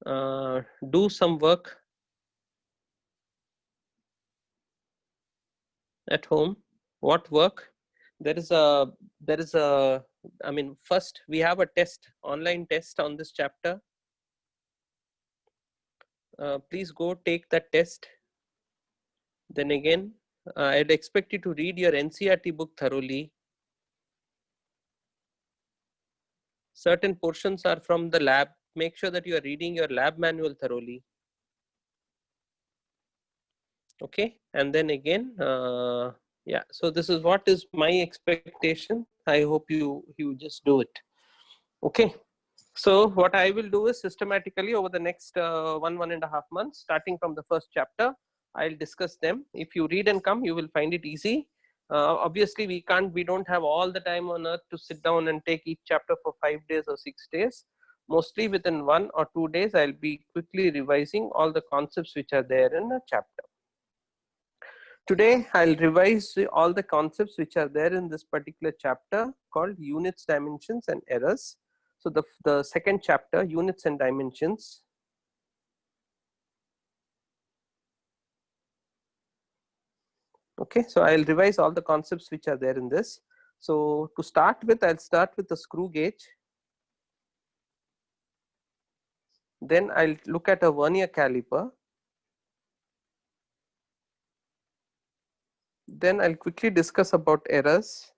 do some work at home. What work? There is a I mean, first we have a test, online test on this chapter. Please go take that test. Then again, I'd expect you to read your NCERT book thoroughly. Certain portions are from the lab. Make sure that you are reading your lab manual thoroughly. Okay, and then again, yeah. So this is what is my expectation. I hope you just do it. Okay. So what I will do is systematically over the next 1.5 months, starting from the first chapter, I'll discuss them. If you read and come, you will find it easy. Obviously, we don't have all the time on earth to sit down and take each chapter for 5 days or 6 days. Mostly within 1 or 2 days, I'll be quickly revising all the concepts which are there in a chapter. Today, I'll revise all the concepts which are there in this particular chapter called units, dimensions, and errors. So the second chapter, units and dimensions. Okay, so I'll revise all the concepts which are there in this. So to start with, I'll start with the screw gauge. Then I'll look at a vernier caliper. Then I'll quickly discuss about errors.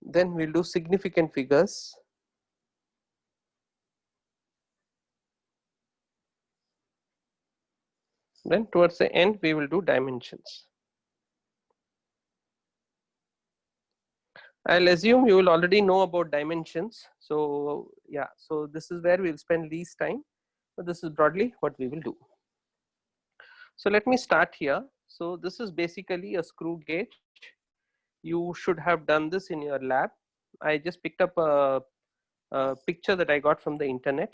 Then we'll do significant figures. Then towards the end, we will do dimensions. I'll assume you will already know about dimensions. So yeah, so this is where we'll spend least time, but this is broadly what we will do. So let me start here. So this is basically a screw gauge. You should have done this in your lab. I just picked up a picture that I got from the internet.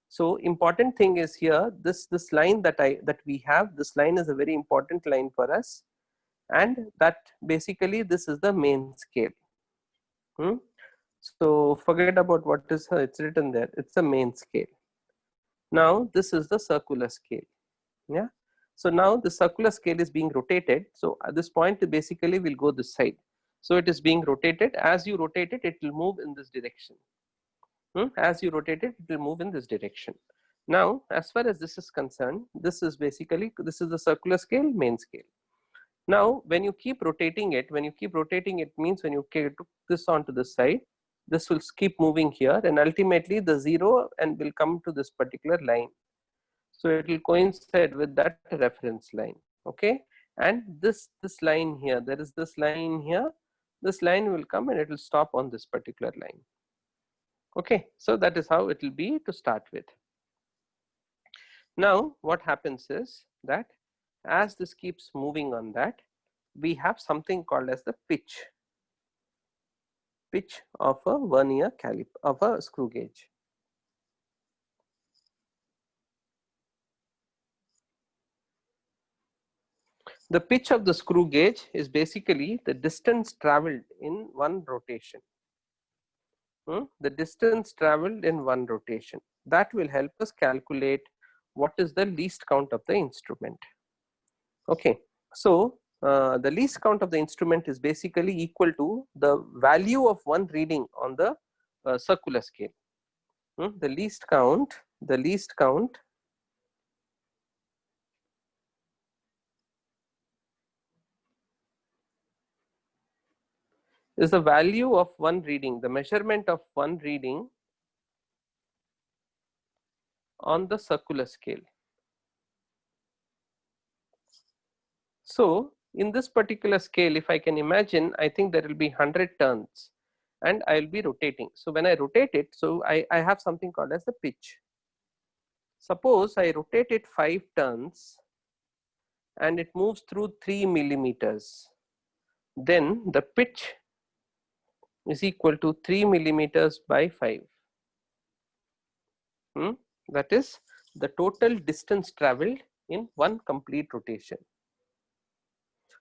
So important thing is here, this line that we have, this line is a very important line for us, and that basically this is the main scale. So forget about what is it's written there. It's the main scale. Now this is the circular scale. Yeah. So now the circular scale is being rotated. So at this point, basically will go this side. So it is being rotated. As you rotate it, it will move in this direction. As you rotate it, it will move in this direction. Now, as far as this is concerned, this is the circular scale, main scale. Now, when you keep rotating it, means when you put this onto the side, this will keep moving here, and ultimately the zero and will come to this particular line. So it will coincide with that reference line. Okay, and this line here, there is this line here. This line will come and it will stop on this particular line. Okay, so that is how it will be to start with. Now, what happens is that as this keeps moving on that, we have something called as the pitch of a vernier caliper, of a screw gauge. The pitch of the screw gauge is basically the distance traveled in one rotation. The distance traveled in one rotation. That will help us calculate what is the least count of the instrument. Okay, so the least count of the instrument is basically equal to the value of one reading on the circular scale. The least count is the value of one reading, the measurement of one reading on the circular scale. So in this particular scale, if I can imagine, I think there will be 100 turns and I will be rotating. So when I rotate it, so I have something called as the pitch. Suppose I rotate it 5 turns and it moves through 3 millimeters, then the pitch is equal to 3 millimeters by 5. That is the total distance traveled in one complete rotation.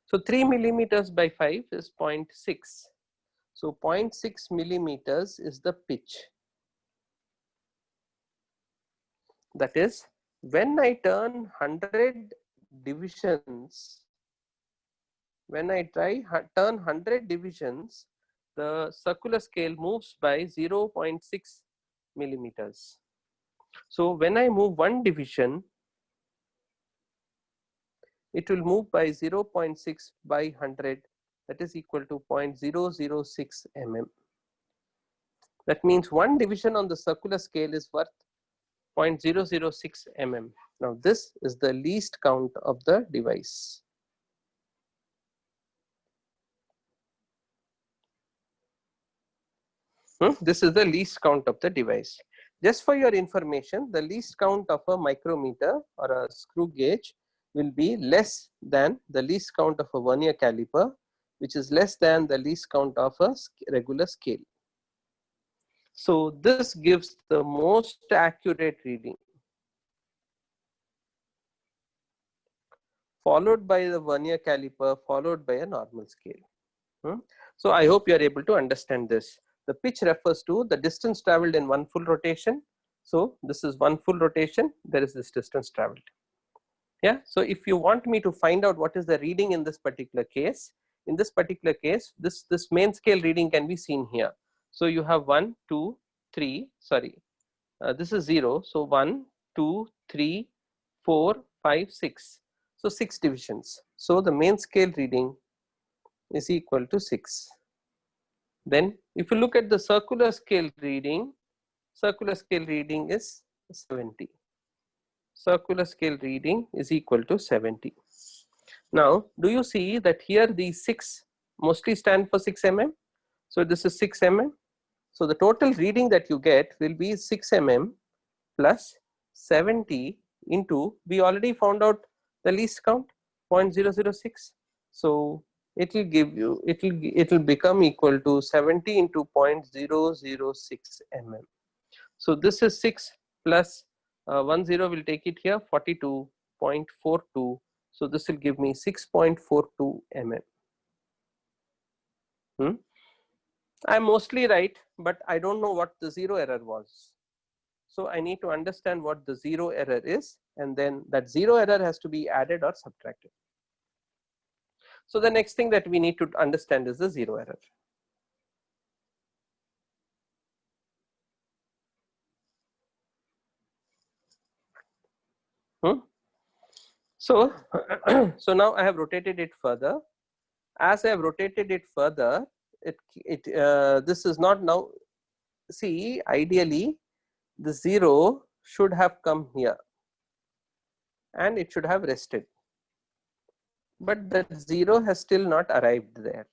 So 3 millimeters by 5 is 0.6. So 0.6 millimeters is the pitch. That is, when I turn 100 divisions, turn 100 divisions, the circular scale moves by 0.6 millimeters. So when I move one division, it will move by 0.6 by 100, that is equal to 0.006 mm. That means one division on the circular scale is worth 0.006 mm. Now this is the least count of the device. This is the least count of the device. Just for your information, the least count of a micrometer or a screw gauge will be less than the least count of a vernier caliper, which is less than the least count of a regular scale. So this gives the most accurate reading, followed by the vernier caliper, followed by a normal scale. So I hope you are able to understand this. The pitch refers to the distance traveled in one full rotation. So this is one full rotation, there is this distance traveled. Yeah, so if you want me to find out what is the reading in this particular case, this main scale reading can be seen here. So you have 1, 2, 3, sorry, this is 0. So 1, 2, 3, 4, 5, 6. So 6 divisions. So the main scale reading is equal to 6. Then if you look at the circular scale reading is 70. Circular scale reading is equal to 70. Now, do you see that here these 6 mostly stand for 6 mm? So this is 6 mm. So the total reading that you get will be 6 mm plus 70 into, we already found out the least count, 0.006. So it will give you, it will become equal to 70 into 0.006 mm. So this is 6 plus 10 will take it here, 42.42. So this will give me 6.42 mm. I'm mostly right, but I don't know what the zero error was. So I need to understand what the zero error is, and then that zero error has to be added or subtracted. So the next thing that we need to understand is the zero error. So, so now I have rotated it further. As I have rotated it further, this is not now, see, ideally the 0 should have come here and it should have rested, but that 0 has still not arrived there.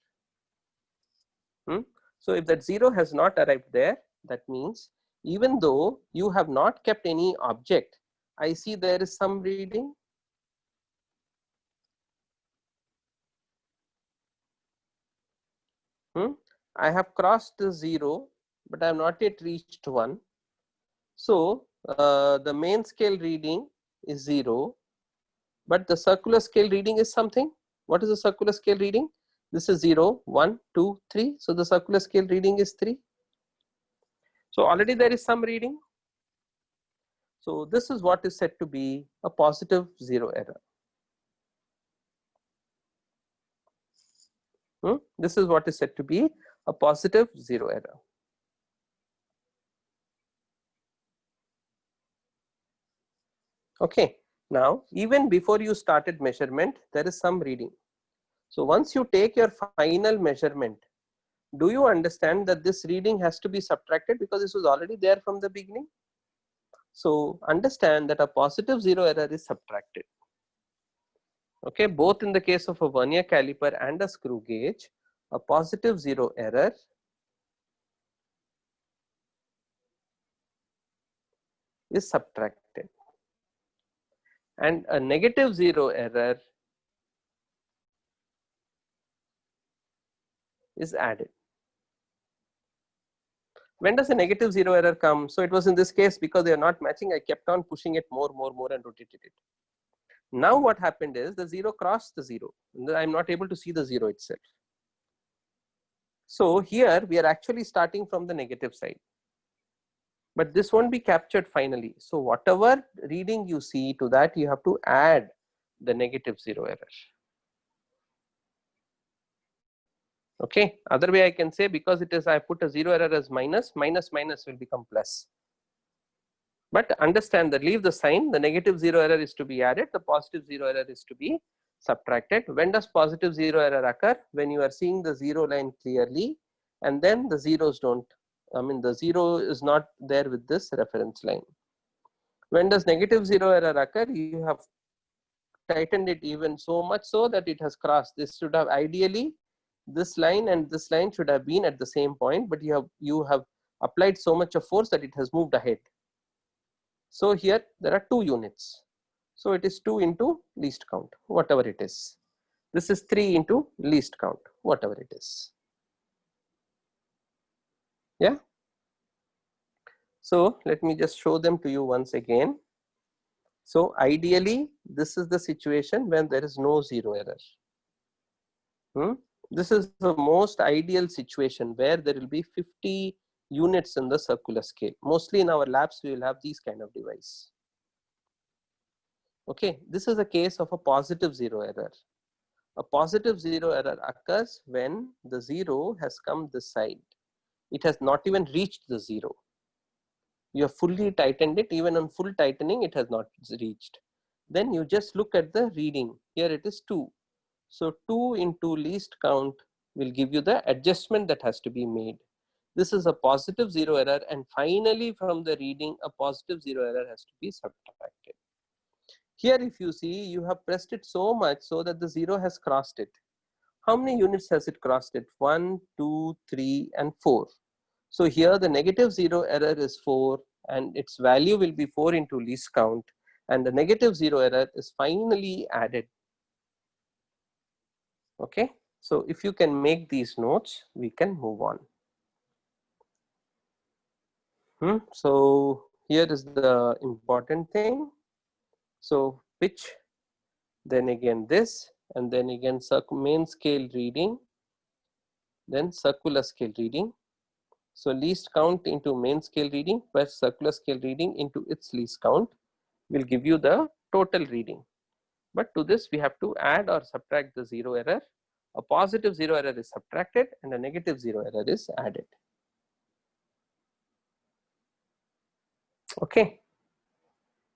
So if that 0 has not arrived there, that means even though you have not kept any object, I see there is some reading. I have crossed the 0, but I have not yet reached 1. So the main scale reading is 0, but the circular scale reading is something. What is the circular scale reading? This is 0, 1, 2, 3. So the circular scale reading is 3. So already there is some reading. So this is what is said to be a positive zero error. This is what is said to be a positive zero error. Okay, now even before you started measurement, there is some reading. So once you take your final measurement, do you understand that this reading has to be subtracted because this was already there from the beginning? So understand that a positive zero error is subtracted. Okay, both in the case of a vernier caliper and a screw gauge, a positive zero error is subtracted and a negative zero error is added. When does a negative zero error come? So it was in this case because they are not matching, I kept on pushing it more and rotated it. Now what happened is the 0 crossed the 0. I'm not able to see the 0 itself. So here we are actually starting from the negative side. but this won't be captured finally. So whatever reading you see, to that you have to add the negative 0 error. Okay, other way I can say, because it is, I put a 0 error as minus, minus minus will become plus. But understand that, leave the sign, the negative 0 error is to be added, the positive 0 error is to be subtracted. When does positive 0 error occur? When you are seeing the 0 line clearly, and then the zeros don't, I mean the 0 is not there with this reference line. When does negative 0 error occur? You have tightened it even so much so that it has crossed. This should have ideally, this line and this line should have been at the same point, but you have applied so much of force that it has moved ahead. So here there are 2 units. So it is 2 into least count, whatever it is. This is 3 into least count, whatever it is. Yeah. So let me just show them to you once again. So ideally, this is the situation when there is no 0 error. This is the most ideal situation where there will be 50 units in the circular scale. Mostly in our labs, we will have these kind of device. Okay, this is a case of a positive 0 error. A positive 0 error occurs when the 0 has come this side. It has not even reached the 0. You have fully tightened it, even on full tightening, it has not reached. Then you just look at the reading. Here it is 2. So 2 into least count will give you the adjustment that has to be made. This is a positive 0 error, and finally from the reading, a positive 0 error has to be subtracted. Here if you see, you have pressed it so much so that the 0 has crossed it. How many units has it crossed it? 1, 2, 3 and 4. So here the negative 0 error is 4, and its value will be 4 into least count, and the negative 0 error is finally added. Okay, so if you can make these notes, we can move on. So here is the important thing. So pitch, then again this, and then again main scale reading, then circular scale reading. So least count into main scale reading plus circular scale reading into its least count will give you the total reading. But to this we have to add or subtract the 0 error. A positive 0 error is subtracted and a negative 0 error is added. Okay.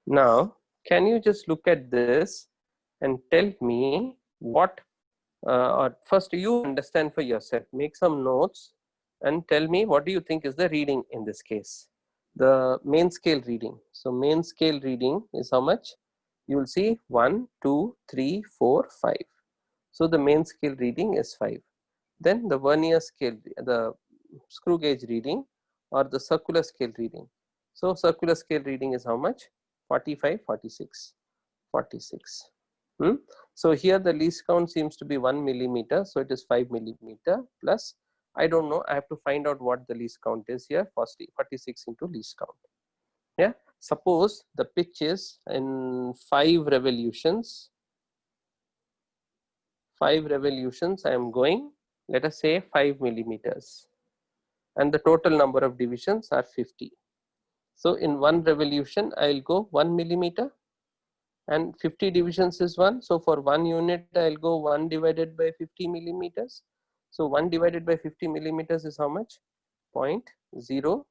Now, can you just look at this and tell me what, or first you understand for yourself, make some notes and tell me what do you think is the reading in this case, the main scale reading. So main scale reading is how much? You will see 1, 2, 3, 4, 5. So the main scale reading is 5. Then the vernier scale, the screw gauge reading or the circular scale reading. So circular scale reading is how much? 45, 46, 46. So here the least count seems to be 1 millimeter. So it is 5 millimeter plus, I don't know, I have to find out what the least count is here. 46 into least count. Yeah, suppose the pitch is in 5 revolutions. 5 revolutions I am going, let us say 5 millimeters, and the total number of divisions are 50. So in 1 revolution I will go 1 millimeter, and 50 divisions is 1. So for 1 unit I will go 1 divided by 50 millimeters. So 1 divided by 50 millimeters is how much? 0.002.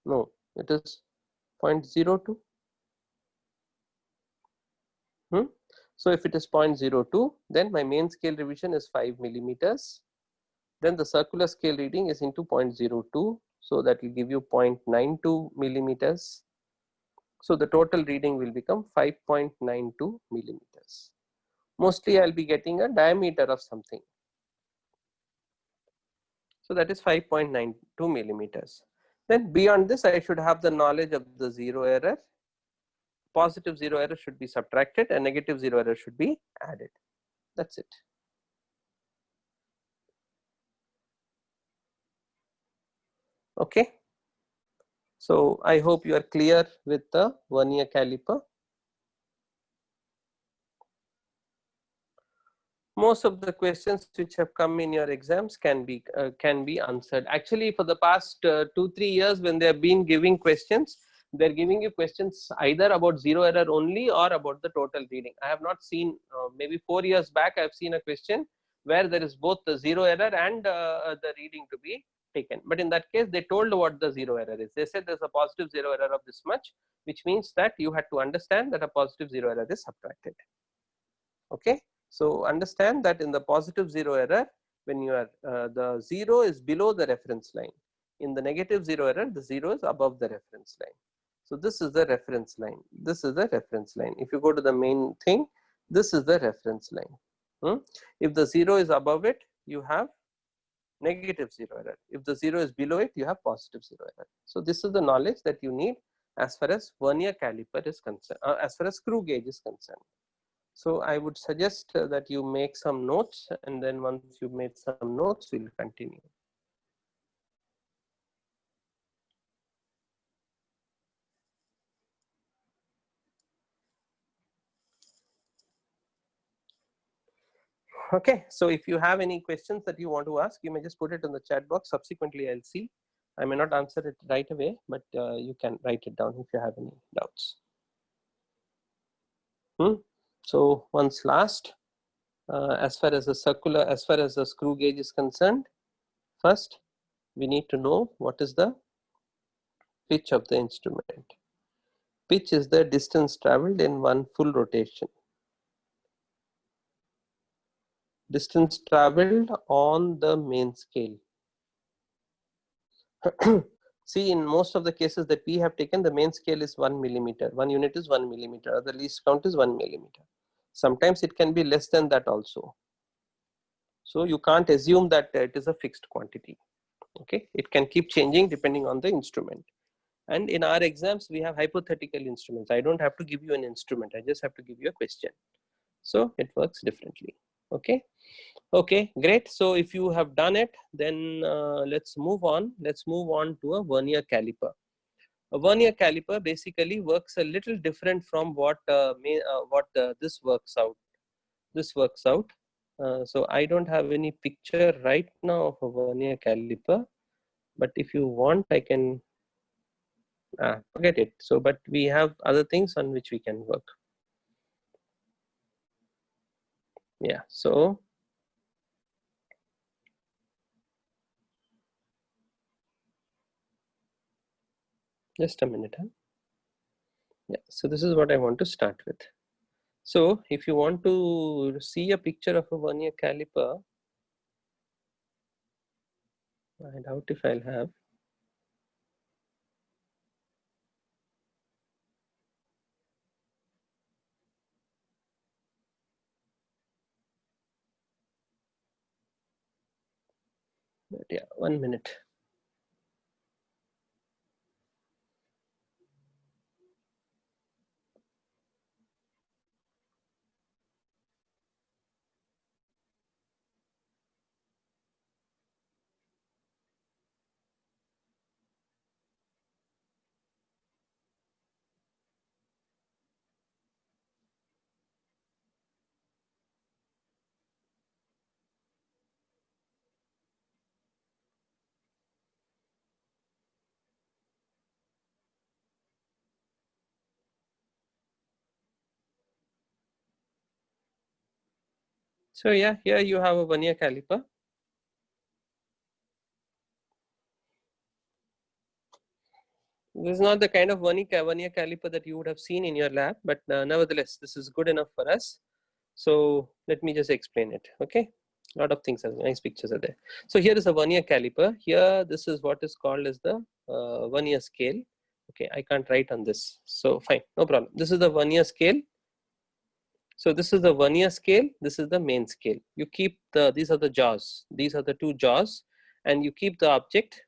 No, it is 0.02. So if it is 0.02, then my main scale revision is 5 millimeters. Then the circular scale reading is into 0.02. So that will give you 0.92 millimeters. So the total reading will become 5.92 millimeters. Mostly I'll be getting a diameter of something. So that is 5.92 millimeters. Then beyond this, I should have the knowledge of the 0 error. Positive 0 error should be subtracted and negative 0 error should be added. That's it. Okay. So I hope you are clear with the vernier caliper. Most of the questions which have come in your exams can be answered. Actually, for the past 2-3 years, when they have been giving questions, they're giving you questions either about zero error only or about the total reading. I have not seen, maybe 4 years back, I've seen a question where there is both the zero error and the reading to be taken. But in that case, they told what the zero error is. They said there's a positive zero error of this much, which means that you had to understand that a positive zero error is subtracted. Okay, so understand that in the positive zero error, when you are the zero is below the reference line. In the negative zero error, the zero is above the reference line. So this is the reference line. This is the reference line. If you go to the main thing, this is the reference line. If the zero is above it, you have negative zero error. If the zero is below it, you have positive zero error. So this is the knowledge that you need as far as vernier caliper is concerned, as far as screw gauge is concerned. So I would suggest that you make some notes, and then once you've made some notes, we'll continue. Okay, so if you have any questions that you want to ask, you may just put it in the chat box. Subsequently, I'll see. I may not answer it right away, but you can write it down if you have any doubts. So once last, as far as the screw gauge is concerned, first we need to know what is the pitch of the instrument. Pitch is the distance traveled in one full rotation. Distance traveled on the main scale. See, in most of the cases that we have taken, the main scale is 1 millimeter. One unit is 1 millimeter, or the least count is 1 millimeter. Sometimes it can be less than that also. So you can't assume that it is a fixed quantity. Okay, it can keep changing depending on the instrument. And in our exams, we have hypothetical instruments. I don't have to give you an instrument. I just have to give you a question. So it works differently. Okay. Okay, great. So if you have done it, then let's move on. Let's move on to a vernier caliper. A vernier caliper basically works a little different from what this works out. This works out. So I don't have any picture right now of a vernier caliper, but if you want, I can forget it. So, but we have other things on which we can work. Yeah. So just a minute. Yeah, so this is what I want to start with. So if you want to see a picture of a vernier caliper, I doubt if I'll have. But yeah, 1 minute. So yeah, here you have a vernier caliper. This is not the kind of vernier caliper that you would have seen in your lab, but nevertheless, this is good enough for us. So let me just explain it. Okay, a lot of things are nice pictures are there. So here is a vernier caliper. Here, this is what is called as the vernier scale. Okay, I can't write on this, so fine, no problem. This is the vernier scale. So this is the vernier scale. This is the main scale. You keep these are the jaws. These are the two jaws, and you keep the object.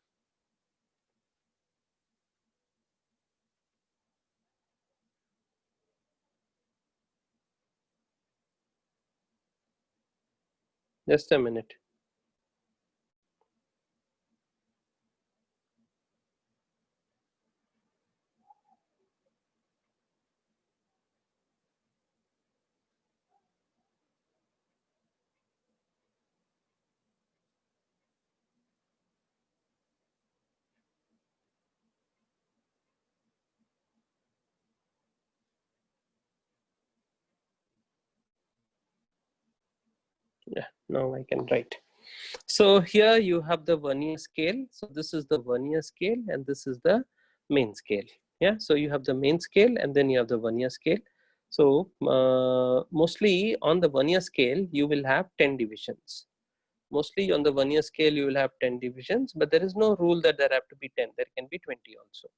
Just a minute. Yeah, now I can write. So here you have the vernier scale. So this is the vernier scale and this is the main scale. Yeah, so you have the main scale and then you have the vernier scale. So mostly on the vernier scale, you will have 10 divisions. Mostly on the vernier scale, you will have 10 divisions, but there is no rule that there have to be 10. There can be 20 also.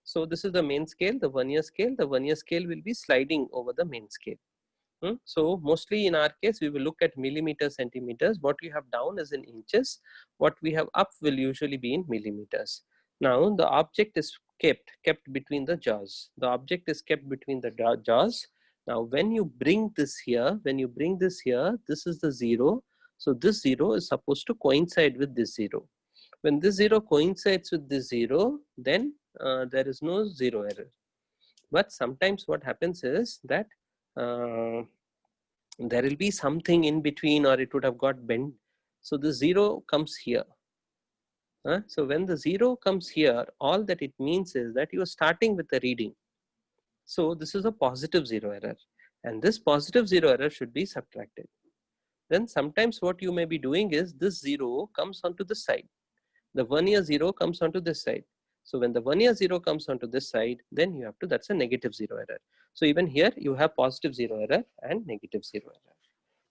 So this is the main scale, the vernier scale. The vernier scale will be sliding over the main scale. So mostly in our case, we will look at millimeters, centimeters. What you have down is in inches. What we have up will usually be in millimeters. Now the object is kept between the jaws. The object is kept between the jaws. Now when you bring this here, this is the 0. So this 0 is supposed to coincide with this 0. When this 0 coincides with this 0, then there is no 0 error. But sometimes what happens is that there will be something in between, or it would have got bent. So the 0 comes here. So when the 0 comes here, all that it means is that you are starting with a reading. So this is a positive 0 error, and this positive 0 error should be subtracted. Then sometimes what you may be doing is this 0 comes onto the side. The vernier 0 comes onto this side. So when the vernier 0 comes onto this side, then you have to, that's a negative 0 error. So even here you have positive 0 error and negative 0 error.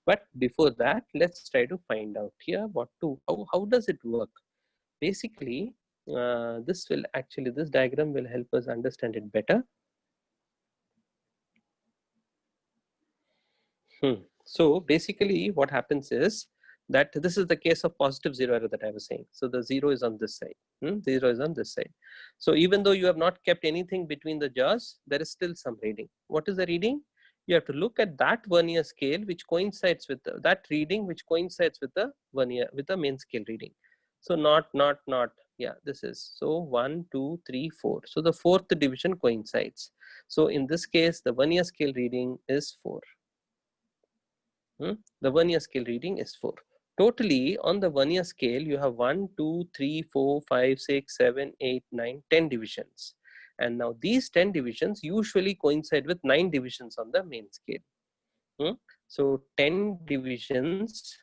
But before that, let's try to find out here how does it work? Basically, this diagram will help us understand it better. So basically what happens is that this is the case of positive 0 error that I was saying. So the 0 is on this side. 0 is on this side. So even though you have not kept anything between the jaws, there is still some reading. What is the reading? You have to look at that vernier scale which coincides with that reading which coincides with the vernier, with the main scale reading. So not, yeah, this is, so 1, 2, 3, 4. So the fourth division coincides. So in this case, the vernier scale reading is 4. The vernier scale reading is 4. Totally on the vernier scale, you have 1, 2, 3, 4, 5, 6, 7, 8, 9, 10 divisions. And now these 10 divisions usually coincide with 9 divisions on the main scale. So 10 divisions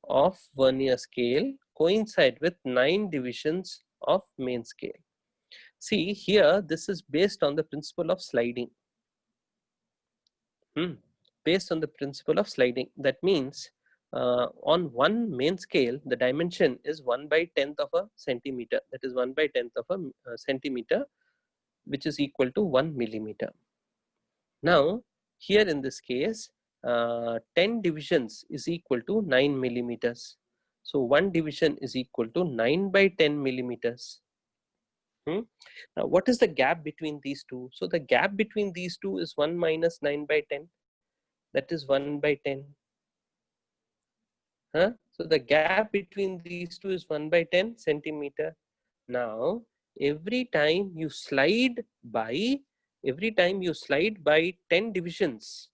of vernier scale coincide with 9 divisions of main scale. See here, this is based on the principle of sliding. Based on the principle of sliding. That means on one main scale, the dimension is 1/10th of a centimeter. That is 1/10th of a centimeter, which is equal to 1 millimeter. Now, here in this case, 10 divisions is equal to 9 millimeters. So, one division is equal to 9/10 millimeters. Now, what is the gap between these two? So, the gap between these two is 1 minus 9/10. That is 1/10. So the gap between these two is 1/10 centimeter. Now, every time you slide by 10 divisions,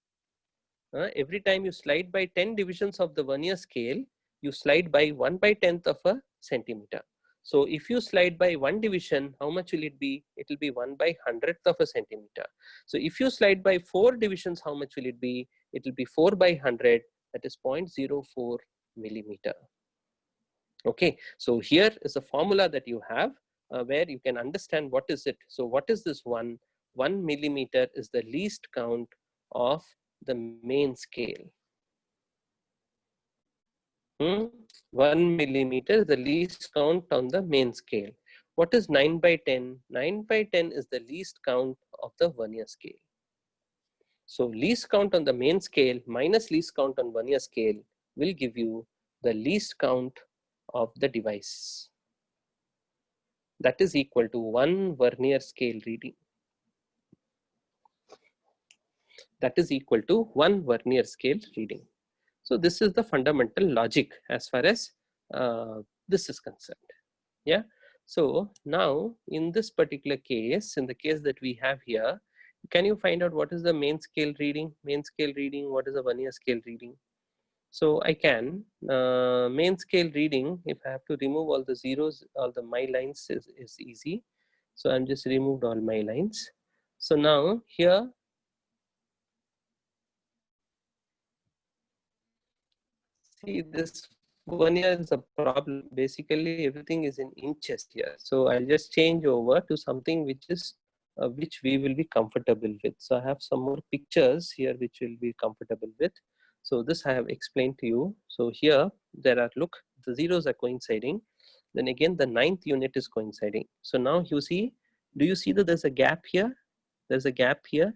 every time you slide by 10 divisions of the vernier scale, you slide by 1/10th of a centimeter. So if you slide by one division, how much will it be? It will be 1/100th of a centimeter. So if you slide by 4 divisions, how much will it be? It will be 4/100, that is 0.04 millimeter. Okay, so here is a formula that you have where you can understand what is it. So what is this 1 millimeter is the least count of the main scale. 1 millimeter is the least count on the main scale. What is 9/10? 9/10 is the least count of the vernier scale. So least count on the main scale minus least count on vernier scale will give you the least count of the device. That is equal to 1 vernier scale reading. That is equal to 1 vernier scale reading. So this is the fundamental logic as far as this is concerned. Yeah. So now in this particular case, in the case that we have here, can you find out what is the main scale reading? Main scale reading, what is the vernier scale reading? So I can main scale reading, if I have to remove all the zeros, all the my lines is easy. So I'm just removed all my lines. So now here See, this one year is a problem. Basically, everything is in inches here. So I'll just change over to something which is which we will be comfortable with. So I have some more pictures here which will be comfortable with. So this I have explained to you. So here there are, look, the zeros are coinciding. Then again the ninth unit is coinciding. So now you see, do you see that there's a gap here? There's a gap here.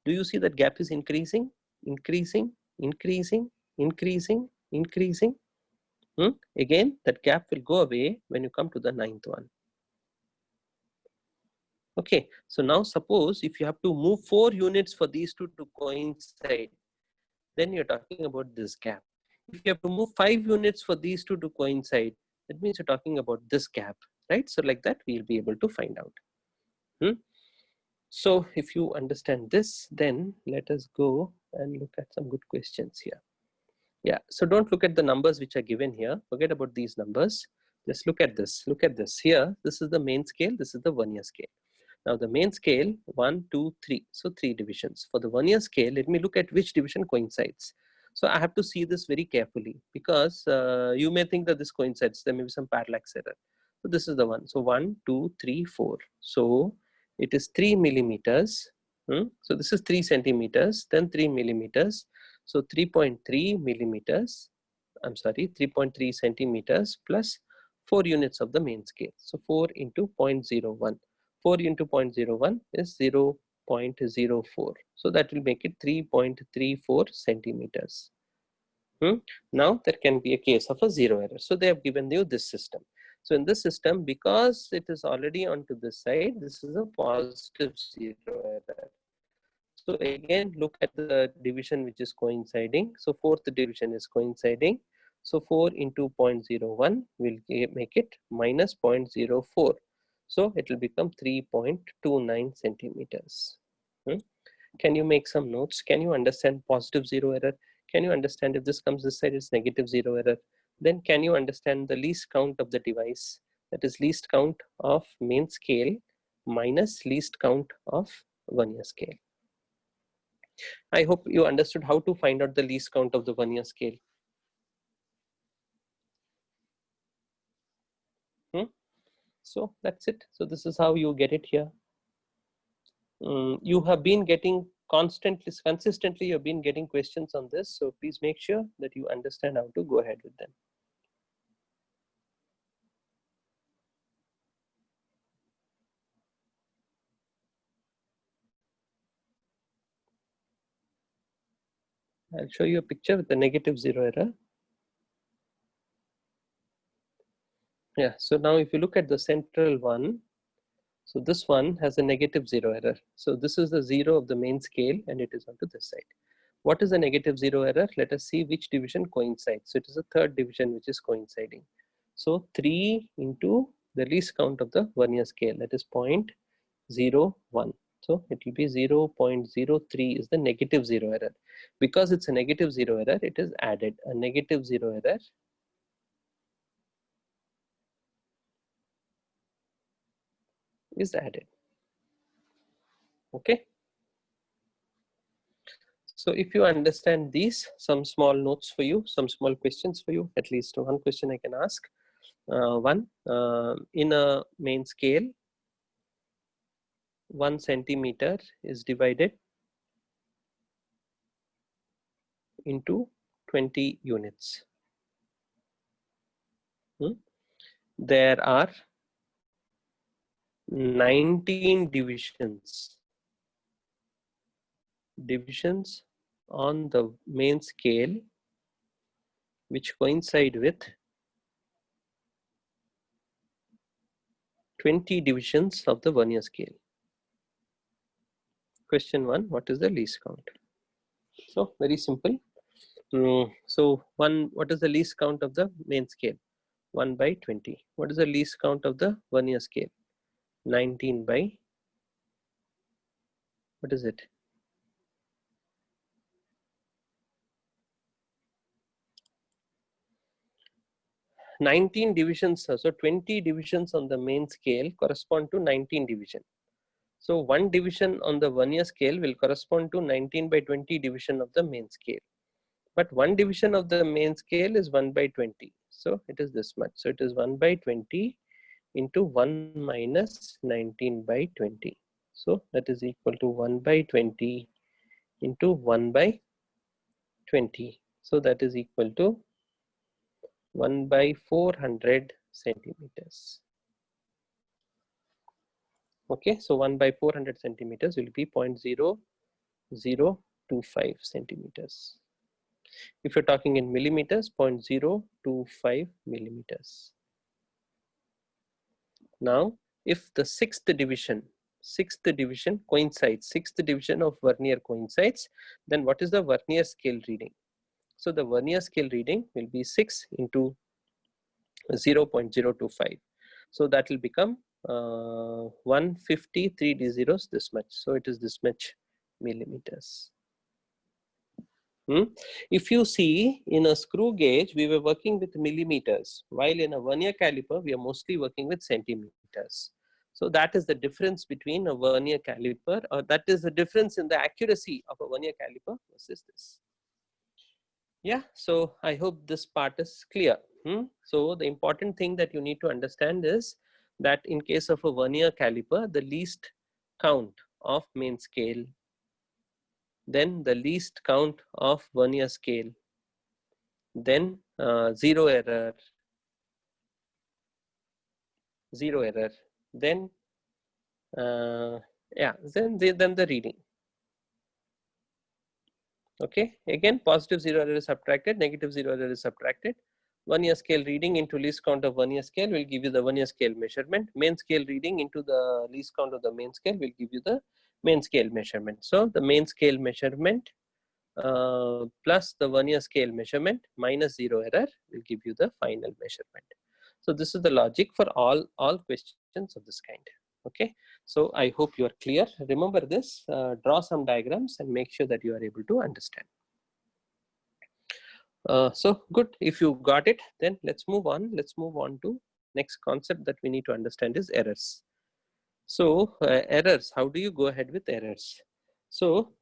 Do you see that gap is increasing, increasing, increasing, increasing, increasing? Again, that gap will go away when you come to the ninth one. Okay, so now suppose if you have to move 4 units for these two to coincide, then you're talking about this gap. If you have to move 5 units for these two to coincide, that means you're talking about this gap, right? So like that, we'll be able to find out. So if you understand this, then let us go and look at some good questions here. Yeah, so don't look at the numbers which are given here. Forget about these numbers. Just look at this. Look at this. Here, this is the main scale. This is the 1 year scale. Now the main scale, 1, 2, 3. So 3 divisions. For the 1 year scale, let me look at which division coincides. So I have to see this very carefully because you may think that this coincides. There may be some parallax error. So this is the one. So 1, 2, 3, 4. So it is 3 millimeters. So this is 3 centimeters, then 3 millimeters. So 3.3 millimeters, I'm sorry, 3.3 centimeters plus 4 units of the main scale. So 4 into 0.01. 4 into 0.01 is 0.04. So that will make it 3.34 centimeters. Now there can be a case of a zero error. So they have given you this system. So in this system, because it is already onto this side, this is a positive zero error. So again, look at the division which is coinciding. So fourth division is coinciding. So 4 into 0.01 will make it minus 0.04. So it will become 3.29 centimeters. Can you make some notes? Can you understand positive zero error? Can you understand if this comes this side, it's negative zero error? Then can you understand the least count of the device? That is least count of main scale minus least count of 1 year scale. I hope you understood how to find out the least count of the 1 year scale. So that's it. So this is how you get it here. You have been getting consistently, you've been getting questions on this. So please make sure that you understand how to go ahead with them. I'll show you a picture with the negative zero error. Yeah, so now if you look at the central one, so this one has a negative zero error. So this is the zero of the main scale and it is onto this side. What is the negative zero error? Let us see which division coincides. So it is a third division which is coinciding. So 3 into the least count of the 1 year scale, that is 0.01. So it will be 0.03 is the negative zero error. Because it's a negative zero error, it is added. A negative zero error is added. Okay. So if you understand these, some small notes for you, some small questions for you, at least one question I can ask. In a main scale, 1 centimeter is divided into 20 units. There are 19 divisions on the main scale which coincide with 20 divisions of the 1 year scale. Question 1, what is the least count? So very simple. So what is the least count of the main scale? 1 by 20. What is the least count of the 1 year scale? 19 by, what is it? 19 divisions, so 20 divisions on the main scale correspond to 19 division. So 1 division on the 1 year scale will correspond to 19 by 20 division of the main scale. but one division of the main scale is 1 by 20. So it is this much. So it is 1 by 20 into 1 minus 19 by 20. So that is equal to 1 by 20 into 1 by 20. So that is equal to 1 by 400 centimeters. Okay, so 1 by 400 centimeters will be 0.0025 centimeters. If you're talking in millimeters, 0.025 millimeters. Now, if the sixth division coincides, sixth division of vernier coincides, then what is the vernier scale reading? So the vernier scale reading will be 6 into 0.025. So that will become 153 d zeros this much. So it is this much millimeters. If you see, in a screw gauge, we were working with millimeters, while in a vernier caliper, we are mostly working with centimeters. So that is the difference between a vernier caliper, or that is the difference in the accuracy of a vernier caliper versus this. Yeah, so I hope this part is clear. So the important thing that you need to understand is that in case of a vernier caliper, the least count of main scale, then the least count of vernier scale, then zero error, then yeah, then the reading. Okay, again positive zero error is subtracted, negative zero error is subtracted. Vernier scale reading into least count of vernier scale will give you the vernier scale measurement. Main scale reading into the least count of the main scale will give you the main scale measurement. So the main scale measurement plus the vernier scale measurement minus zero error will give you the final measurement. So this is the logic for all questions of this kind. Okay, so I hope you are clear. Remember this, draw some diagrams and make sure that you are able to understand. So good, if you got it, then let's move on. Let's move on to next concept that we need to understand is errors. So errors, how do you go ahead with errors? So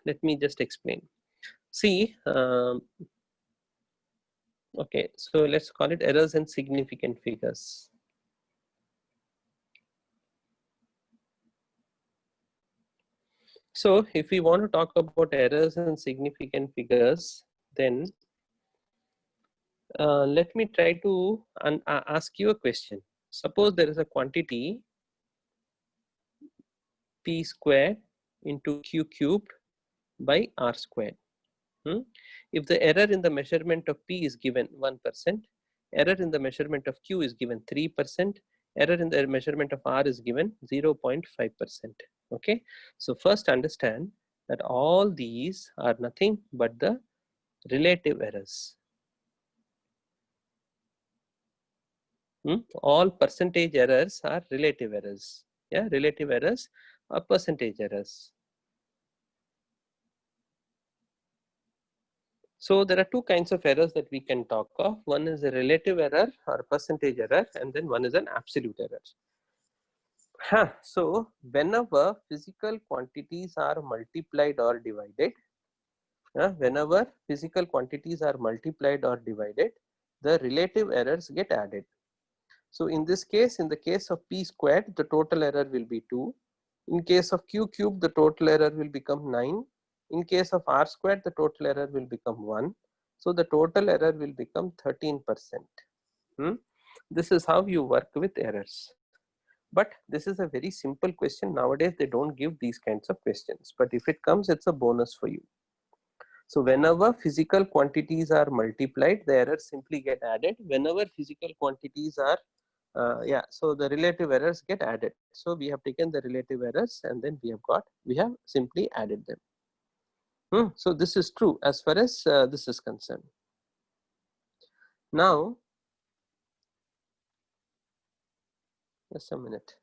let me just explain. See, okay, so let's call it errors in significant figures. So if we want to talk about errors in significant figures, then let me try to ask you a question. Suppose there is a quantity p squared into q cubed by r squared. If the error in the measurement of p is given 1%, error in the measurement of q is given 3%, error in the measurement of r is given 0.5%. Okay, so first understand that all these are nothing but the relative errors. All percentage errors are relative errors. Yeah, relative errors are percentage errors. So there are two kinds of errors that we can talk of. One is a relative error or percentage error, and then one is an absolute error. So whenever physical quantities are multiplied or divided, whenever physical quantities are multiplied or divided, the relative errors get added. So in this case, in the case of p squared, the total error will be 2. In case of q cubed, the total error will become 9. In case of r squared, the total error will become 1. So the total error will become 13%. This is how you work with errors. But this is a very simple question. Nowadays, they don't give these kinds of questions. But if it comes, it's a bonus for you. So whenever physical quantities are multiplied, the errors simply get added. Whenever physical quantities are so the relative errors get added. So we have taken the relative errors and then we have simply added them. So this is true as far as this is concerned. Now, just a minute.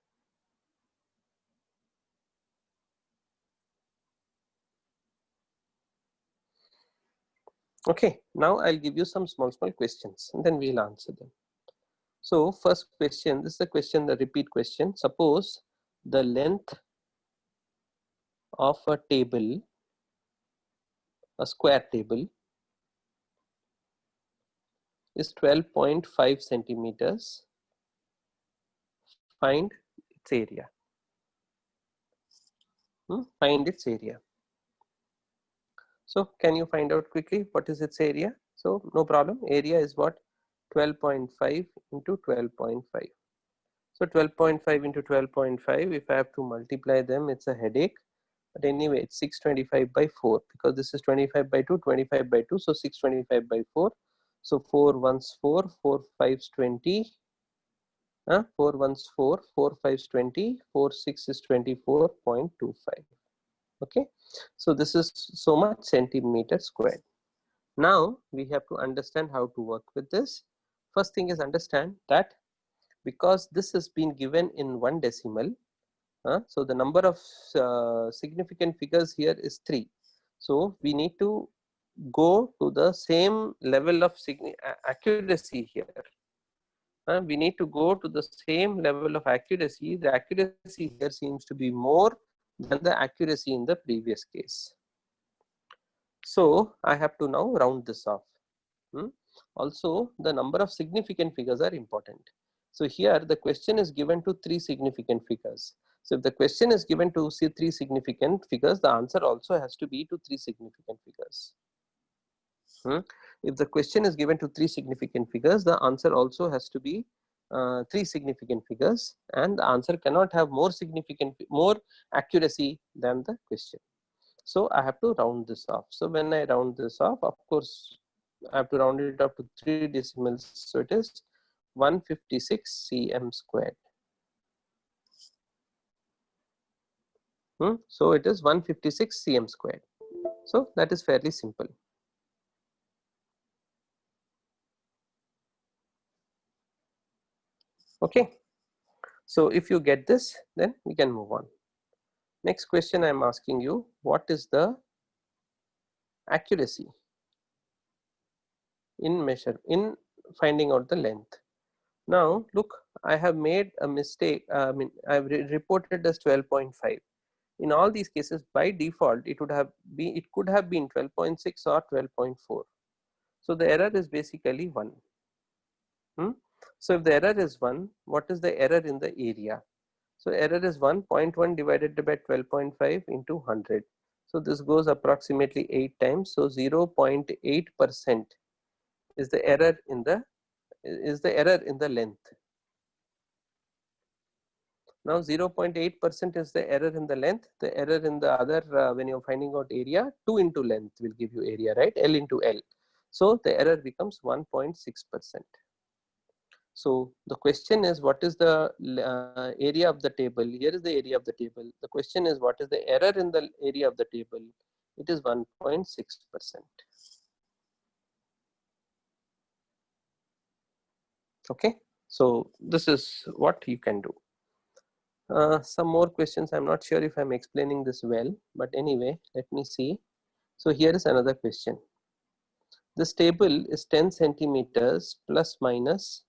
Okay, now I'll give you some small questions and then we'll answer them. So first question, this is a question, the repeat question. Suppose the length of a table, a square table, is 12.5 centimeters. Find its area. Find its area. So can you find out quickly what is its area? So no problem. Area is what? 12.5 into 12.5. So 12.5 into 12.5, if I have to multiply them, it's a headache. But anyway, it's 625 by 4 because this is 25 by 2, 25 by 2. So 625 by 4. So 4 ones 4, 4 fives 20. 4 ones 4, 4 fives 20, 4 6 is 24.25. Okay. So this is so much centimeter squared. Now we have to understand how to work with this. First thing is understand that because this has been given in 1 decimal, so the number of significant figures here is 3. So we need to go to the same level of accuracy here. We need to go to the same level of accuracy. The accuracy here seems to be more than the accuracy in the previous case. So I have to now round this off. Also, the number of significant figures are important. So here the question is given to 3 significant figures. So if the question is given to 3 significant figures, the answer also has to be to 3 significant figures. If the question is given to 3 significant figures, the answer also has to be 3 significant figures, and the answer cannot have more accuracy than the question. So I have to round this off. So when I round this off, of course, I have to round it up to 3 decimals. So it is 156 cm squared. So it is 156 cm squared. So that is fairly simple. Okay. So if you get this, then we can move on. Next question I am asking you, what is the accuracy in finding out the length? Now look, I have made a mistake. I've reported as 12.5. In all these cases, by default, it could have been 12.6 or 12.4. So the error is basically 1. So if the error is 1, what is the error in the area? So error is 1.1 divided by 12.5 into 100. So this goes approximately 8 times. So 0.8% is the error in the length. Now 0.8% is the error in the length. The error in the other, when you're finding out area, 2 into length will give you area, right? L into L. So the error becomes 1.6%. So the question is, what is the area of the table? Here is the area of the table. The question is, what is the error in the area of the table? It is 1.6%. Okay, so this is what you can do. Some more questions. I'm not sure if I'm explaining this well, but anyway, let me see. So here is another question. This table is 10 centimeters plus minus,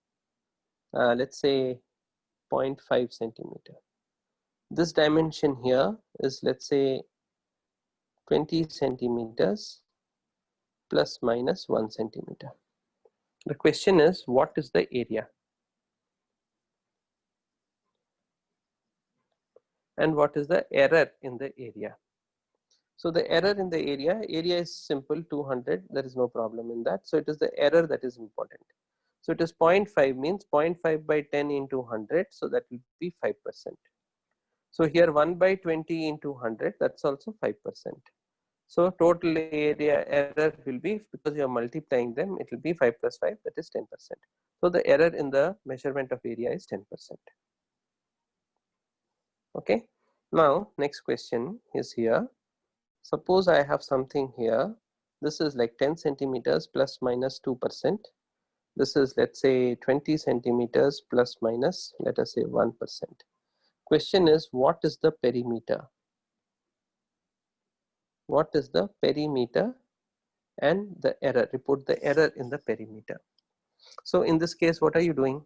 let's say 0.5 centimeter. This dimension here is, let's say, 20 centimeters plus minus 1 centimeter. The question is, what is the area? And what is the error in the area? So the error in the area is simple, 200. There is no problem in that. So it is the error that is important. So it is 0.5 means 0.5 by 10 into 100. So that will be 5%. So here 1 by 20 into 100, that's also 5%. So total area error will be, because you are multiplying them, it will be 5 plus 5, that is 10%. So the error in the measurement of area is 10%. Okay. Now next question is here. Suppose I have something here. This is like 10 centimeters plus minus 2%. This is, let's say, 20 centimeters plus minus, let us say, 1%. Question is, what is the perimeter? What is the perimeter and the error? Report the error in the perimeter. So in this case, what are you doing?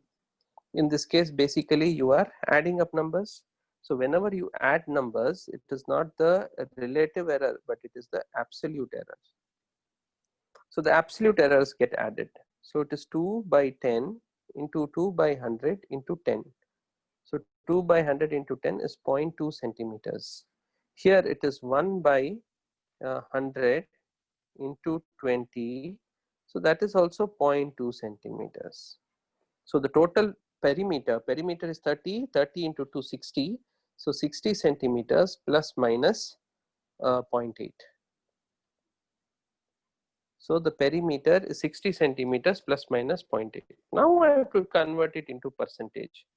In this case, basically you are adding up numbers. So whenever you add numbers, it is not the relative error, but it is the absolute error. So the absolute errors get added. So it is 2 by 10 into 2 by 100 into 10. So 2 by 100 into 10 is 0.2 centimeters. Here it is 1 by 100 into 20. So that is also 0.2 centimeters. So the total perimeter is 30 into 2, 60. So 60 centimeters plus minus 0.8. So the perimeter is 60 centimeters plus minus 0.8. Now I have to convert it into percentage.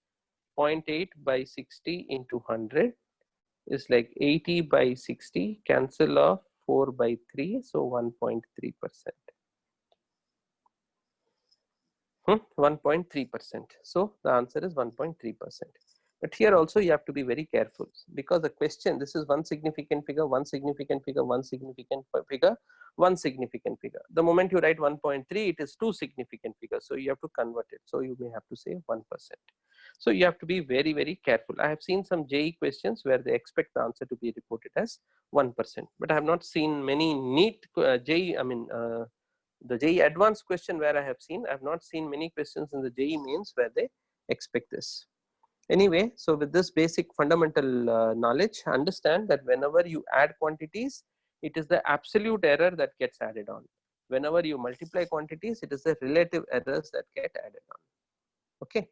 0.8 by 60 into 100 is like 80 by 60, cancel off 4 by 3, so 1.3%. 1.3%. So the answer is 1.3%. But here also you have to be very careful, because the question, this is one significant figure, one significant figure, one significant figure, one significant figure. The moment you write 1.3, it is two significant figures. So you have to convert it. So you may have to say 1%. So you have to be very, very careful. I have seen some JEE questions where they expect the answer to be reported as 1%. But I have not seen many neat JEE, the JEE advanced question where I have not seen many questions in the JEE mains where they expect this. Anyway, so with this basic fundamental knowledge, understand that whenever you add quantities, it is the absolute error that gets added on. Whenever you multiply quantities, it is the relative errors that get added on. Okay.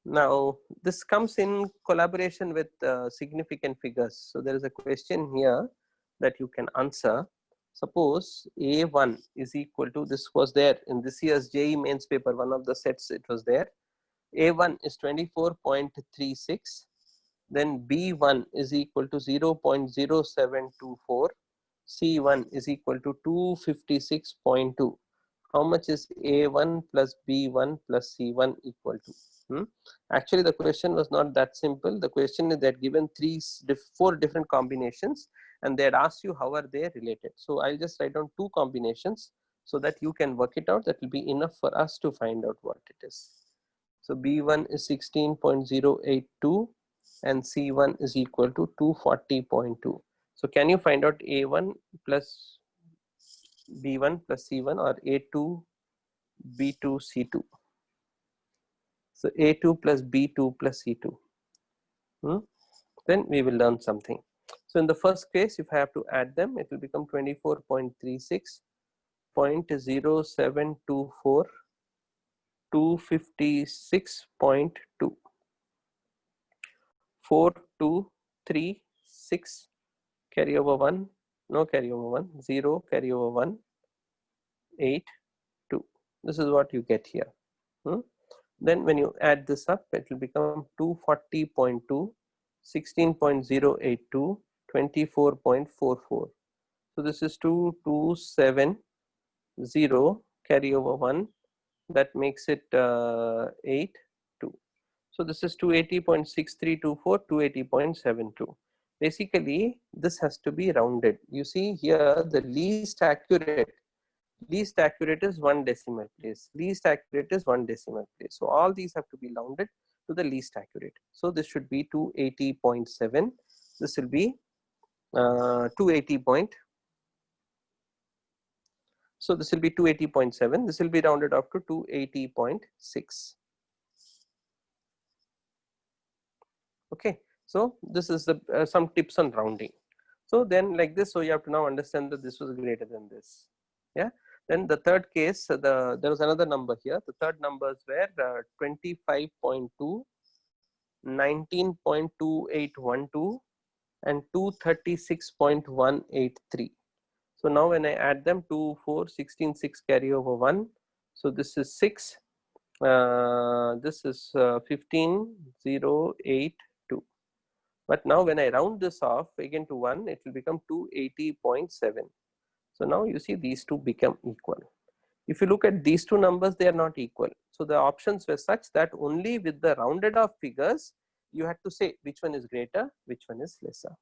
Now, this comes in collaboration with significant figures. So there is a question here that you can answer. Suppose A1 is equal to, this was there in this year's JEE mains paper, one of the sets it was there. A1 is 24.36, then B1 is equal to 0.0724, C1 is equal to 256.2. How much is A1 plus B1 plus C1 equal to? Actually, the question was not that simple. The question is that given four different combinations, and they had asked you how are they related. So I'll just write down two combinations so that you can work it out. That will be enough for us to find out what it is. So B1 is 16.082 and C1 is equal to 240.2. So can you find out A1 plus B1 plus C1 or A2 B2 C2? So A2 plus B2 plus C2. Then we will learn something. So in the first case, if I have to add them, it will become 24.36, 0.0724, 256.2, 4236, carry over 1, no carry over 1, 0, carry over 1, 8, 2. This is what you get here. Then when you add this up, it will become 240.2, 16.082, 24.44. So this is 2270, carry over 1, that makes it 8, 2. So this is 280.6324, 280.72. Basically, this has to be rounded. You see here, the least accurate is 1 decimal place. Least accurate is 1 decimal place. So all these have to be rounded to the least accurate. So this should be 280.7. This will be 280. So this will be 280.7. This will be rounded up to 280.6. Okay. So this is the some tips on rounding. So then like this, so you have to now understand that this was greater than this. Yeah. Then the third case, there was another number here. The third numbers were 25.2, 19.2812, and 236.183. So now when I add them, 2, 4, 16, 6 carry over 1. So this is 6. This is 15.082. But now when I round this off again to 1, it will become 280.7. So now you see these two become equal. If you look at these two numbers, they are not equal. So the options were such that only with the rounded off figures, you had to say which one is greater, which one is lesser.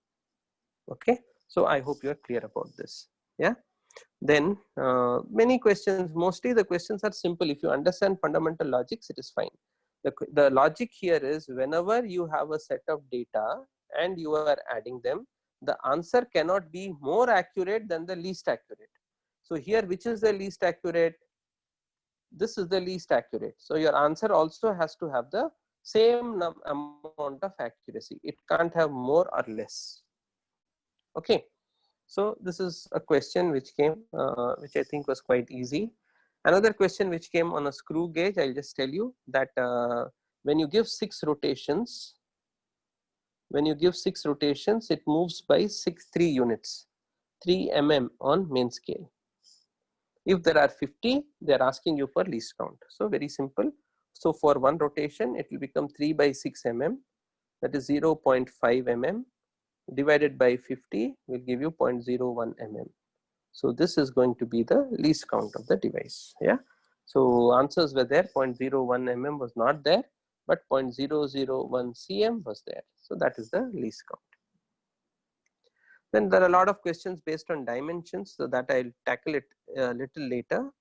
Okay. So I hope you are clear about this. Yeah. Then many questions, mostly the questions are simple. If you understand fundamental logics, it is fine. The logic here is whenever you have a set of data and you are adding them, the answer cannot be more accurate than the least accurate. So here, which is the least accurate? this is the least accurate. So your answer also has to have the same amount of accuracy. It can't have more or less. Okay. So this is a question which came, which I think was quite easy. Another question which came on a screw gauge, I'll just tell you that when you give 6 rotations, it moves by 3 units, 3 mm on main scale. If there are 50, they are asking you for least count. So very simple. So for one rotation, it will become 3 by 6 mm, that is 0.5 mm, divided by 50 will give you 0.01 mm. So this is going to be the least count of the device. Yeah. So answers were there. 0.01 mm was not there, but 0.001 cm was there. So that is the least count. Then there are a lot of questions based on dimensions, so that I'll tackle it a little later.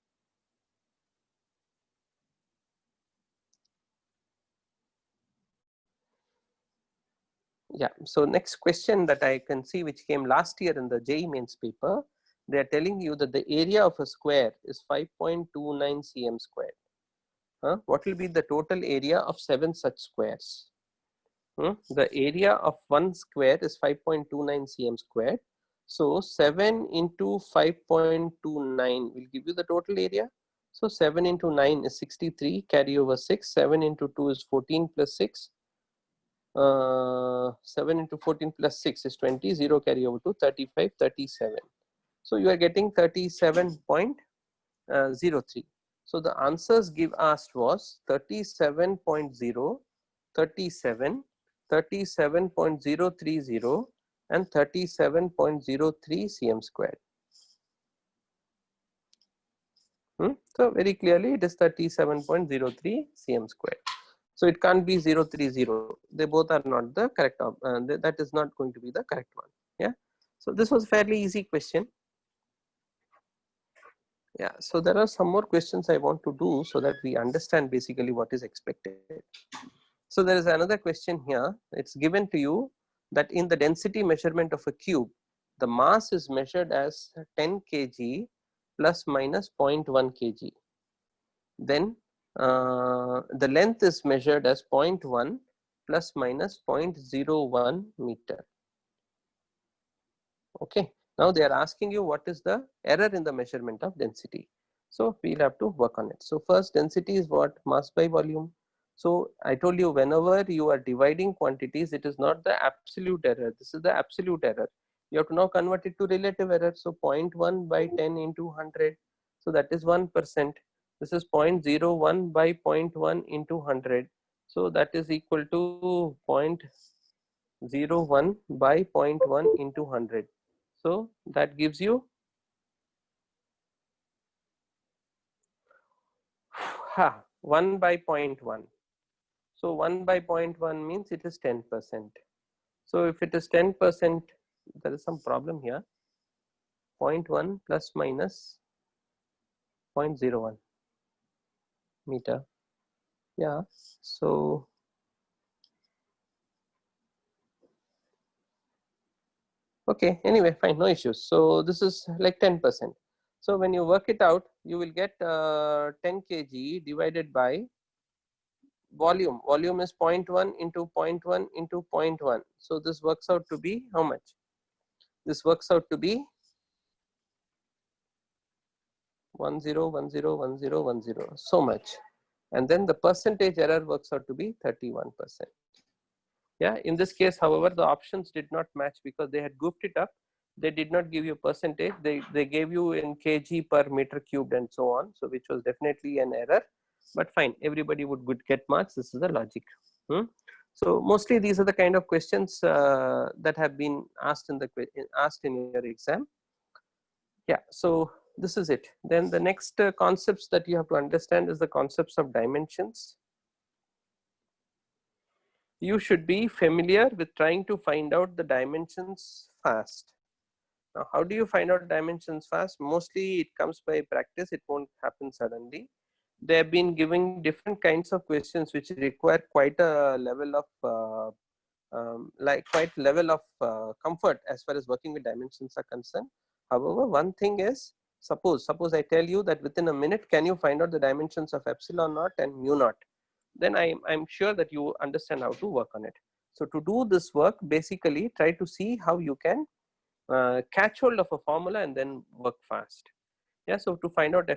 Yeah, so next question that I can see which came last year in the JEE mains paper, they are telling you that the area of a square is 5.29 cm squared. What will be the total area of 7 such squares? The area of one square is 5.29 cm squared. So 7 into 5.29 will give you the total area. So 7 into 9 is 63, carry over 6, 7 into 2 is 14 plus 6. 7 into 14 plus 6 is 20, 0 carry over to 35, 37. So you are getting 37.03. So the answers asked was 37.0, 37, 37.030 and 37.03 cm squared. So very clearly it is 37.03 cm squared. So it can't be 030. They both are not the correct. That is not going to be the correct one. Yeah. So this was a fairly easy question. Yeah. So there are some more questions I want to do so that we understand basically what is expected. So there is another question here. It's given to you that in the density measurement of a cube, the mass is measured as 10 kg plus minus 0.1 kg. Then the length is measured as 0.1 plus minus 0.01 meter. Okay. Now they are asking you what is the error in the measurement of density. So we'll have to work on it. So first, density is what? Mass by volume. So I told you, whenever you are dividing quantities, it is not the absolute error. This is the absolute error. You have to now convert it to relative error. So 0.1 by 10 into 100. So that is 1%. This is 0.01 by 0.1 into 100. So that is equal to 0.01 by 0.1 into 100. So that gives you 1 by 0.1. So 1 by 0.1 means it is 10%. So if it is 10%, there is some problem here. 0.1 plus minus 0.01 meter. Yeah. So okay, anyway, fine, no issues. So this is like 10%. So when you work it out, you will get 10 kg divided by volume. Volume is 0.1 into 0.1 into 0.1. So this works out to be how much? This works out to be 10101010, so much. And then the percentage error works out to be 31%. Yeah, in this case, however, the options did not match because they had goofed it up. They did not give you percentage. They gave you in kg per meter cubed and so on. So which was definitely an error, but fine, everybody would get marks. This is the logic. So mostly these are the kind of questions that have been asked in your exam. Yeah, so this is it. Then the next concepts that you have to understand is the concepts of dimensions. You should be familiar with trying to find out the dimensions fast. Now, how do you find out dimensions fast? Mostly it comes by practice. It won't happen suddenly. They have been giving different kinds of questions which require quite a level of comfort as far as working with dimensions are concerned. However, one thing is, Suppose I tell you that within a minute, can you find out the dimensions of epsilon naught and mu naught? Then I'm sure that you understand how to work on it. So to do this work, basically try to see how you can catch hold of a formula and then work fast. Yeah, so to find out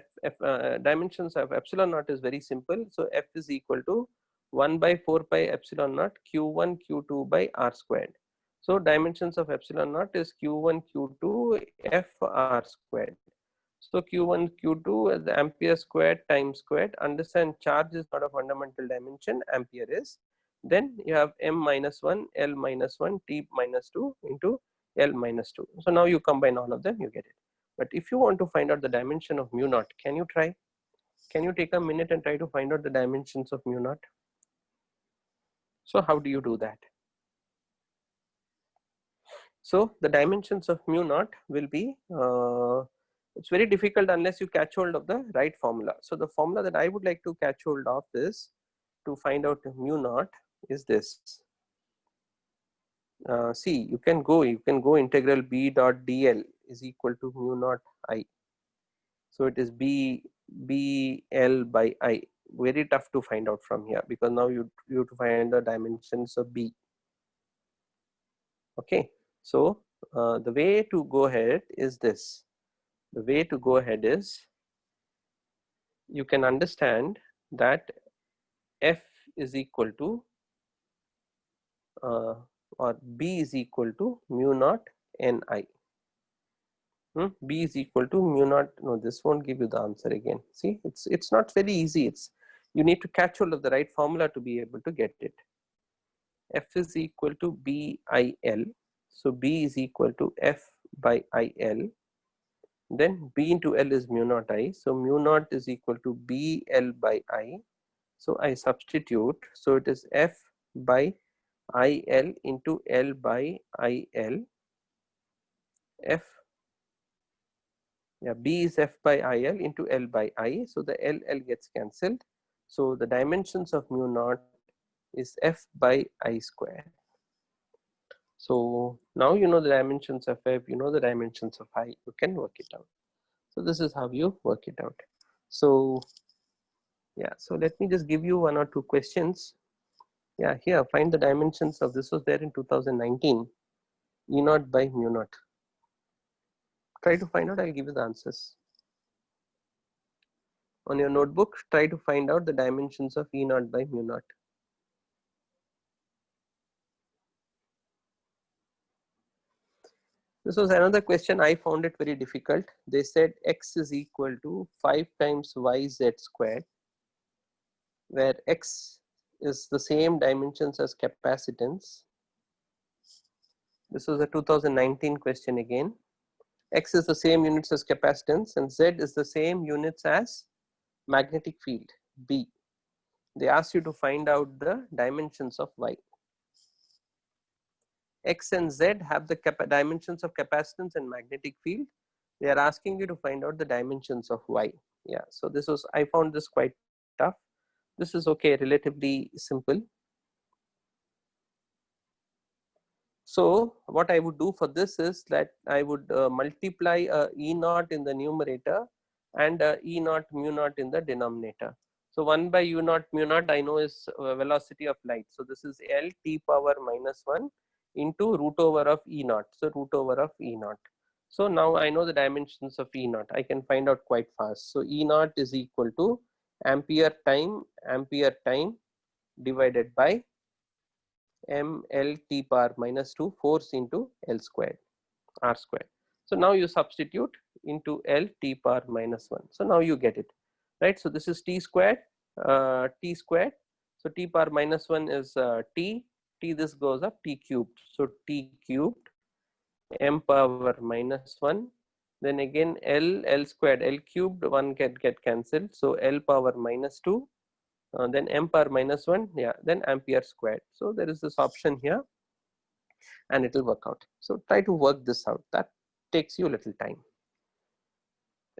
dimensions of epsilon naught is very simple. So F is equal to 1 by 4 pi epsilon naught Q1 Q2 by R squared. So dimensions of epsilon naught is Q1 Q2 F R squared. So Q1 Q2 is the ampere squared times squared. Understand charge is not a fundamental dimension, ampere is. Then you have m minus 1, L minus 1, T minus 2 into L minus 2. So now you combine all of them, you get it. But if you want to find out the dimension of mu naught, can you try? Can you take a minute and try to find out the dimensions of mu naught? So how do you do that? So the dimensions of mu naught will be, it's very difficult unless you catch hold of the right formula. So the formula that I would like to catch hold of is to find out mu naught is this. See, you can go integral b dot dl is equal to mu naught I. So it is bl by I. Very tough to find out from here because now you have to find the dimensions of b. Okay, so the way to go ahead is this. The way to go ahead is, you can understand that F is equal to or B is equal to mu naught Ni. B is equal to mu naught. No, this won't give you the answer again. See, it's not very easy. You need to catch hold of the right formula to be able to get it. F is equal to BIL. So B is equal to F by IL. Then B into L is mu naught I. So mu naught is equal to BL by I. So I substitute. So it is F by IL into L by IL. B is F by IL into L by I. So the L gets cancelled. So the dimensions of mu naught is F by I square. So now you know the dimensions of F, you know the dimensions of I, you can work it out. So this is how you work it out. So yeah, so let me just give you one or two questions. Yeah, here, find the dimensions of, this was there in 2019, E naught by mu naught. Try to find out, I'll give you the answers. On your notebook, try to find out the dimensions of E naught by mu naught. This was another question, I found it very difficult. They said x is equal to 5 times yz squared, where x is the same dimensions as capacitance. This was a 2019 question again. X is the same units as capacitance and Z is the same units as magnetic field, B. They ask you to find out the dimensions of Y. X and Z have the dimensions of capacitance and magnetic field. They are asking you to find out the dimensions of Y. Yeah, so this was, I found this quite tough. This is okay, relatively simple. So what I would do for this is that I would multiply E naught in the numerator and E naught mu naught in the denominator. So 1 by U naught mu naught I know is velocity of light. So this is L T power minus 1 into root over of E naught. So root over of E naught. So now I know the dimensions of E naught. I can find out quite fast. So E naught is equal to ampere time divided by mL T power minus 2 force into L squared, R squared. So now you substitute into L T power minus 1. So now you get it, right? So this is T squared, T squared. So T power minus 1 is T this goes up, T cubed. So T cubed, M power minus 1. Then again L squared, L cubed, 1 get cancelled. So L power minus 2. Then m power minus 1, yeah, then ampere squared. So there is this option here and it will work out. So try to work this out. That takes you a little time.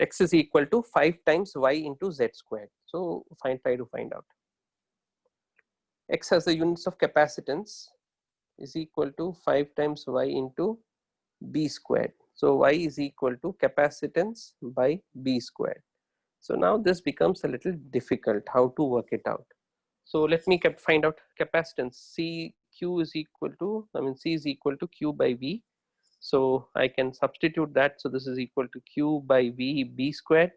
X is equal to 5 times y into z squared. So try to find out. X has the units of capacitance is equal to 5 times y into b squared. So y is equal to capacitance by B squared. So now this becomes a little difficult how to work it out. So let me find out capacitance. Q is equal to, C is equal to Q by V. So I can substitute that. So this is equal to Q by V B squared.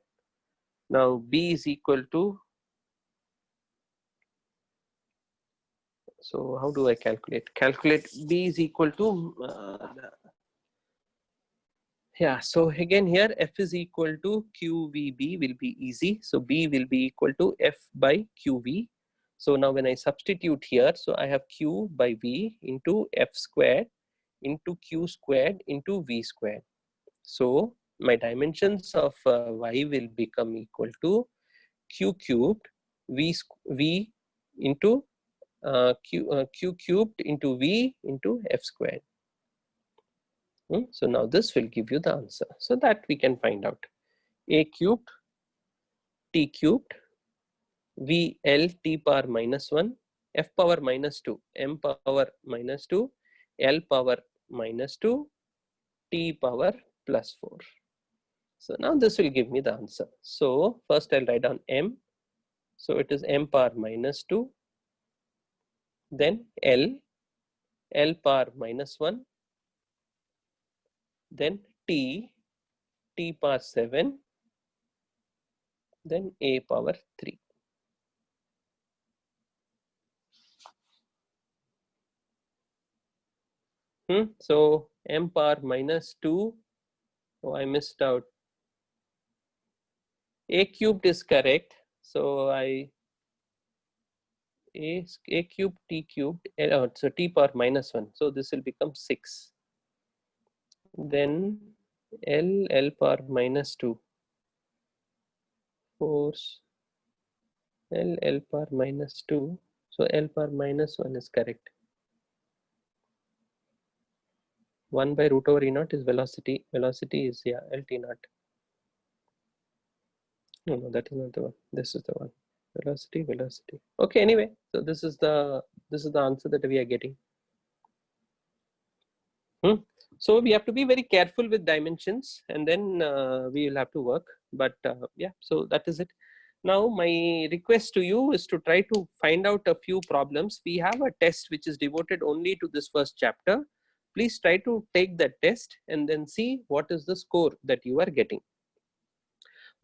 Now B is equal to, so how do I calculate? Calculate B is equal to, yeah, so again here F is equal to QVB will be easy. So B will be equal to F by QV. So now when I substitute here, so I have Q by V into F squared into Q squared into V squared. So my dimensions of Y will become equal to Q cubed V into Q cubed into V into F squared. So now this will give you the answer. So that we can find out. A cubed T cubed VL T power minus 1 F power minus 2 M power minus 2 L power minus 2 T power plus 4. So now this will give me the answer. So first I'll write down M. So it is M power minus 2, then L power minus 1, then T power 7, then A power 3. So M power minus 2, oh I missed out. A cubed is correct. So A cubed T cubed, so T power minus 1. So this will become 6. Then L power minus 2. 4 L power minus 2. So L power minus 1 is correct. 1 by root over E naught is velocity. Velocity is, yeah, LT naught. No, that is not the one. This is the one. Velocity. Okay, anyway, so this is the answer that we are getting. So we have to be very careful with dimensions, and then we will have to work. But yeah, so that is it. Now my request to you is to try to find out a few problems. We have a test which is devoted only to this first chapter. Please try to take that test and then see what is the score that you are getting.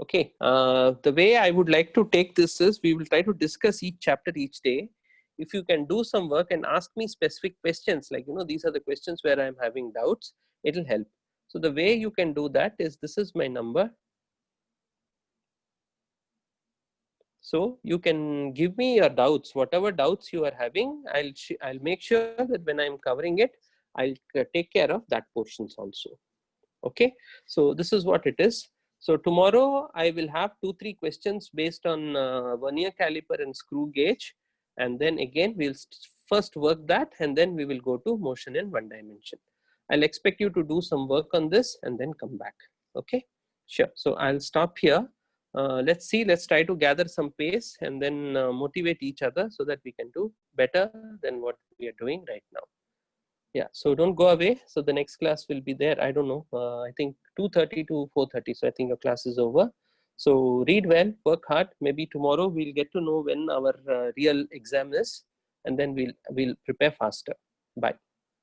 Okay, the way I would like to take this is we will try to discuss each chapter each day. If you can do some work and ask me specific questions, like, these are the questions where I'm having doubts, it'll help. So the way you can do that is, this is my number. So you can give me your doubts, whatever doubts you are having, I'll make sure that when I'm covering it, I'll take care of that portions also. Okay, so this is what it is. So tomorrow I will have 2-3 questions based on vernier caliper and screw gauge, and then again we'll first work that, and then we will go to motion in one dimension. I'll expect you to do some work on this and then come back. Okay, sure. So I'll stop here. Let's try to gather some pace and then motivate each other so that we can do better than what we are doing right now. Yeah, so don't go away. So the next class will be there. I don't know. I think 2:30 to 4:30. So I think your class is over. So read well, work hard. Maybe tomorrow we'll get to know when our real exam is, and then we'll prepare faster. Bye.